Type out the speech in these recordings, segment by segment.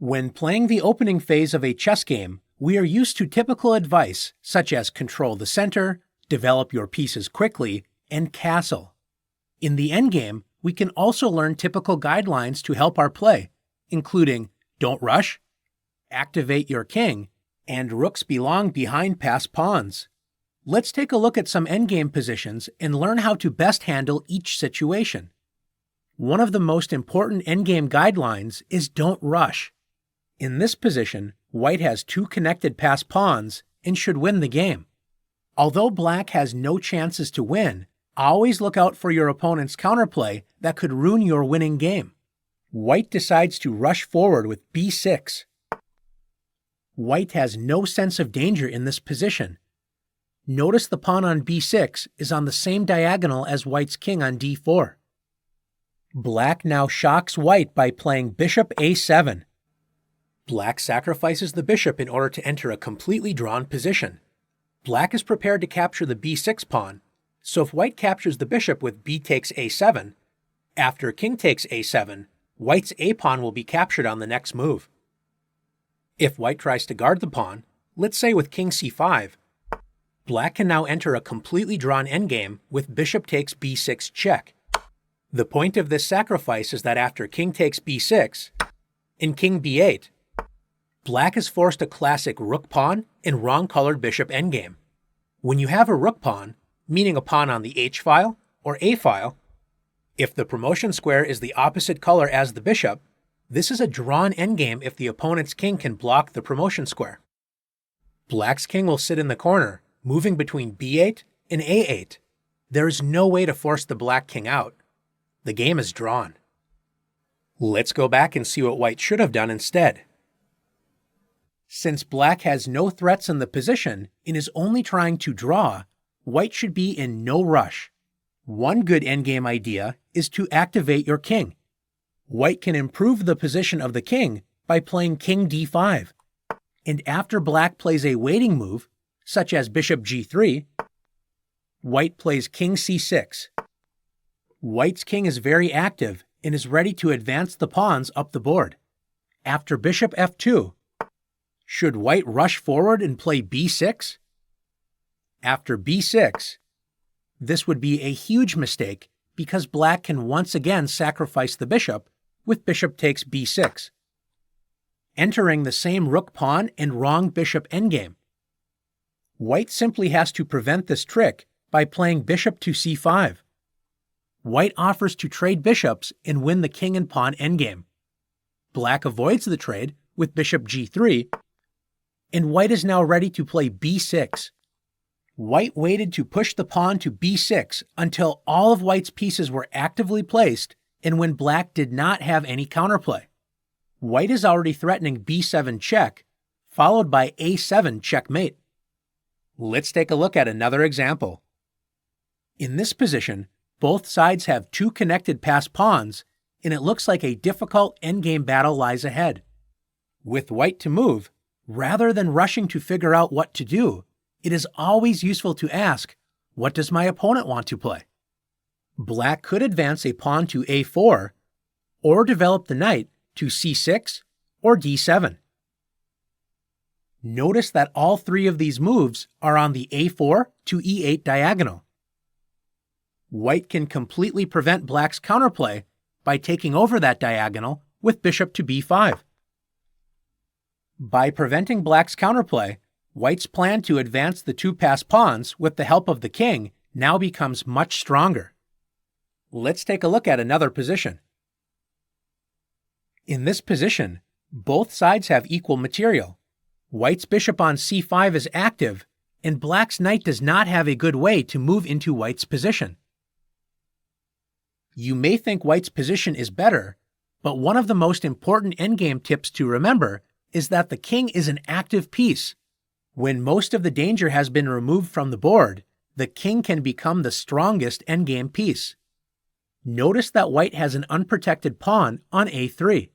When playing the opening phase of a chess game, we are used to typical advice such as control the center, develop your pieces quickly, and castle. In the endgame, we can also learn typical guidelines to help our play, including don't rush, activate your king, and rooks belong behind passed pawns. Let's take a look at some endgame positions and learn how to best handle each situation. One of the most important endgame guidelines is don't rush. In this position, white has two connected passed pawns and should win the game. Although black has no chances to win, always look out for your opponent's counterplay that could ruin your winning game. White decides to rush forward with b6. White has no sense of danger in this position. Notice the pawn on b6 is on the same diagonal as white's king on d4. Black now shocks white by playing bishop a7. Black sacrifices the bishop in order to enter a completely drawn position. Black is prepared to capture the b6 pawn, so if white captures the bishop with b takes a7, after king takes a7, white's a pawn will be captured on the next move. If white tries to guard the pawn, let's say with king c5, black can now enter a completely drawn endgame with bishop takes b6 check. The point of this sacrifice is that after king takes b6 and king b8, black is forced a classic rook pawn and wrong-colored bishop endgame. When you have a rook pawn, meaning a pawn on the h-file or a-file, if the promotion square is the opposite color as the bishop, this is a drawn endgame if the opponent's king can block the promotion square. Black's king will sit in the corner, moving between b8 and a8. There is no way to force the black king out. The game is drawn. Let's go back and see what white should have done instead. Since black has no threats in the position and is only trying to draw, white should be in no rush. One good endgame idea is to activate your king. White can improve the position of the king by playing king d5. And after black plays a waiting move, such as bishop g3, white plays king c6. White's king is very active and is ready to advance the pawns up the board. After bishop f2, should white rush forward and play b6? After b6, this would be a huge mistake because black can once again sacrifice the bishop with bishop takes b6, entering the same rook pawn and wrong bishop endgame. White simply has to prevent this trick by playing bishop to c5. White offers to trade bishops and win the king and pawn endgame. Black avoids the trade with bishop g3, and white is now ready to play b6. White waited to push the pawn to b6 until all of white's pieces were actively placed and when black did not have any counterplay. White is already threatening b7 check, followed by a7 checkmate. Let's take a look at another example. In this position, both sides have two connected passed pawns, and it looks like a difficult endgame battle lies ahead. With white to move, rather than rushing to figure out what to do, it is always useful to ask, what does my opponent want to play? Black could advance a pawn to a4, or develop the knight to c6 or d7. Notice that all three of these moves are on the a4 to e8 diagonal. White can completely prevent black's counterplay by taking over that diagonal with bishop to b5. By preventing black's counterplay, white's plan to advance the two passed pawns with the help of the king now becomes much stronger. Let's take a look at another position. In this position, both sides have equal material. White's bishop on c5 is active, and black's knight does not have a good way to move into white's position. You may think white's position is better, but one of the most important endgame tips to remember is that the king is an active piece. When most of the danger has been removed from the board, the king can become the strongest endgame piece. Notice that white has an unprotected pawn on a3,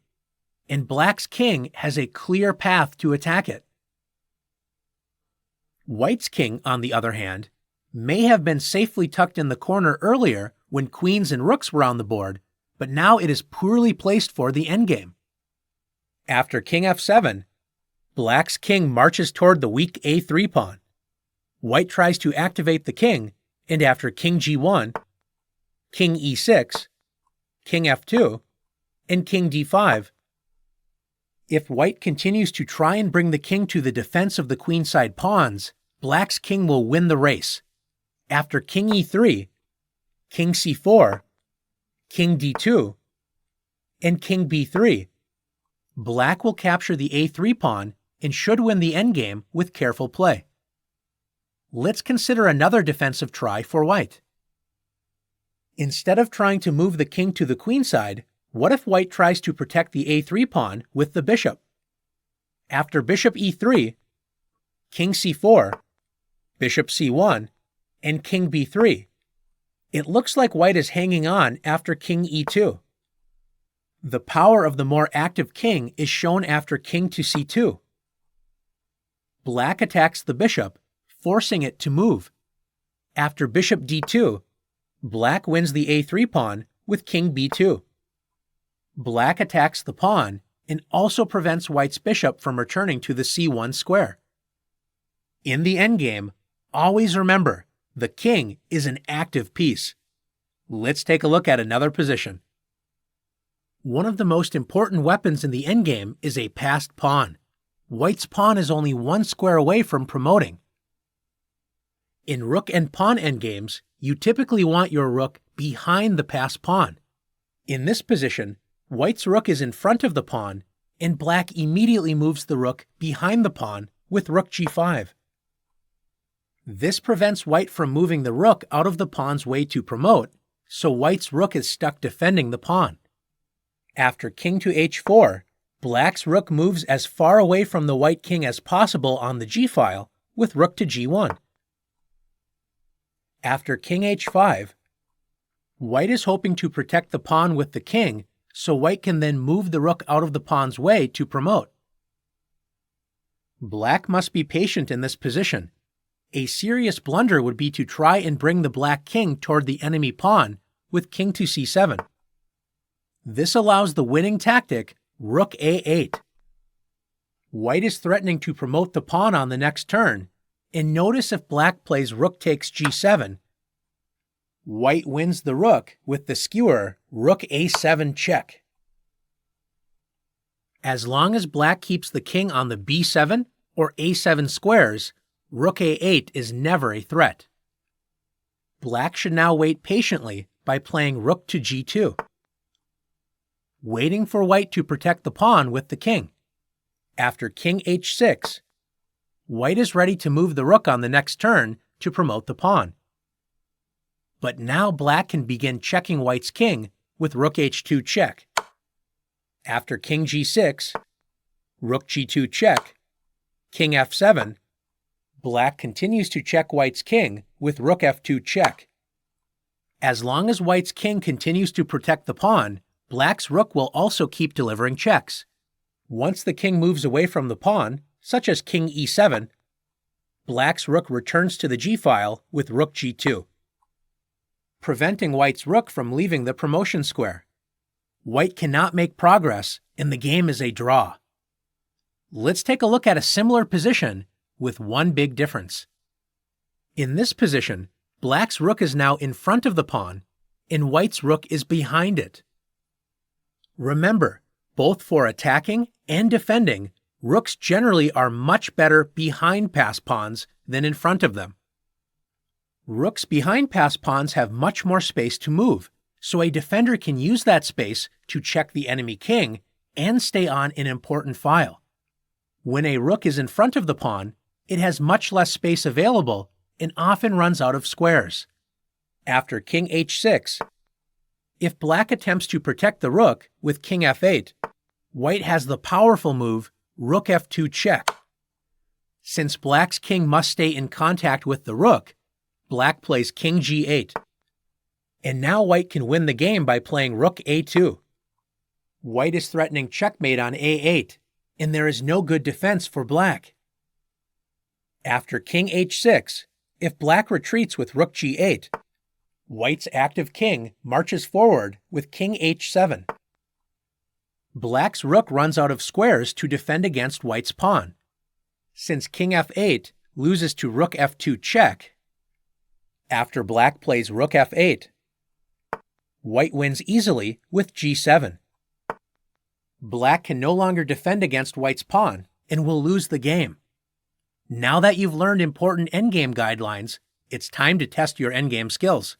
and black's king has a clear path to attack it. White's king, on the other hand, may have been safely tucked in the corner earlier when queens and rooks were on the board, but now it is poorly placed for the endgame. After king f7, black's king marches toward the weak a3 pawn. White tries to activate the king, and after king g1, king e6, king f2, and king d5. If white continues to try and bring the king to the defense of the queenside pawns, black's king will win the race. After king e3, king c4, king d2, and king b3, black will capture the a3 pawn and should win the endgame with careful play. Let's consider another defensive try for white. Instead of trying to move the king to the queenside, what if white tries to protect the a3 pawn with the bishop? After bishop e3, king c4, bishop c1, and king b3, it looks like white is hanging on after king e2. The power of the more active king is shown after king to c2. Black attacks the bishop, forcing it to move. After bishop d2, black wins the a3 pawn with king b2. Black attacks the pawn and also prevents white's bishop from returning to the c1 square. In the endgame, always remember, the king is an active piece. Let's take a look at another position. One of the most important weapons in the endgame is a passed pawn. White's pawn is only one square away from promoting. In rook and pawn endgames, you typically want your rook behind the passed pawn. In this position, white's rook is in front of the pawn, and black immediately moves the rook behind the pawn with rook g5. This prevents white from moving the rook out of the pawn's way to promote, so white's rook is stuck defending the pawn. After king to h4, black's rook moves as far away from the white king as possible on the g-file with rook to g1. After king h5, white is hoping to protect the pawn with the king, so white can then move the rook out of the pawn's way to promote. Black must be patient in this position. A serious blunder would be to try and bring the black king toward the enemy pawn with king to c7. This allows the winning tactic, rook a8. White is threatening to promote the pawn on the next turn, and notice if black plays rook takes g7, white wins the rook with the skewer rook a7 check. As long as black keeps the king on the b7 or a7 squares, rook a8 is never a threat. Black should now wait patiently by playing rook to g2, waiting for white to protect the pawn with the king. After king h6, white is ready to move the rook on the next turn to promote the pawn. But now black can begin checking white's king with rook h2 check. After king g6, rook g2 check, king f7, black continues to check white's king with rook f2 check. As long as white's king continues to protect the pawn, black's rook will also keep delivering checks. Once the king moves away from the pawn, such as king e7, black's rook returns to the g-file with rook g2, preventing white's rook from leaving the promotion square. White cannot make progress, and the game is a draw. Let's take a look at a similar position with one big difference. In this position, black's rook is now in front of the pawn, and white's rook is behind it. Remember, both for attacking and defending, rooks generally are much better behind passed pawns than in front of them. Rooks behind passed pawns have much more space to move, so a defender can use that space to check the enemy king and stay on an important file. When a rook is in front of the pawn, it has much less space available and often runs out of squares. After king h6, if black attempts to protect the rook with king f8, white has the powerful move rook f2 check. Since black's king must stay in contact with the rook, black plays king g8. And now white can win the game by playing rook a2. White is threatening checkmate on a8, and there is no good defense for black. After king h6, if black retreats with rook g8, white's active king marches forward with king h7. Black's rook runs out of squares to defend against white's pawn. Since king f8 loses to rook f2 check, after black plays rook f8, white wins easily with g7. Black can no longer defend against white's pawn and will lose the game. Now that you've learned important endgame guidelines, it's time to test your endgame skills.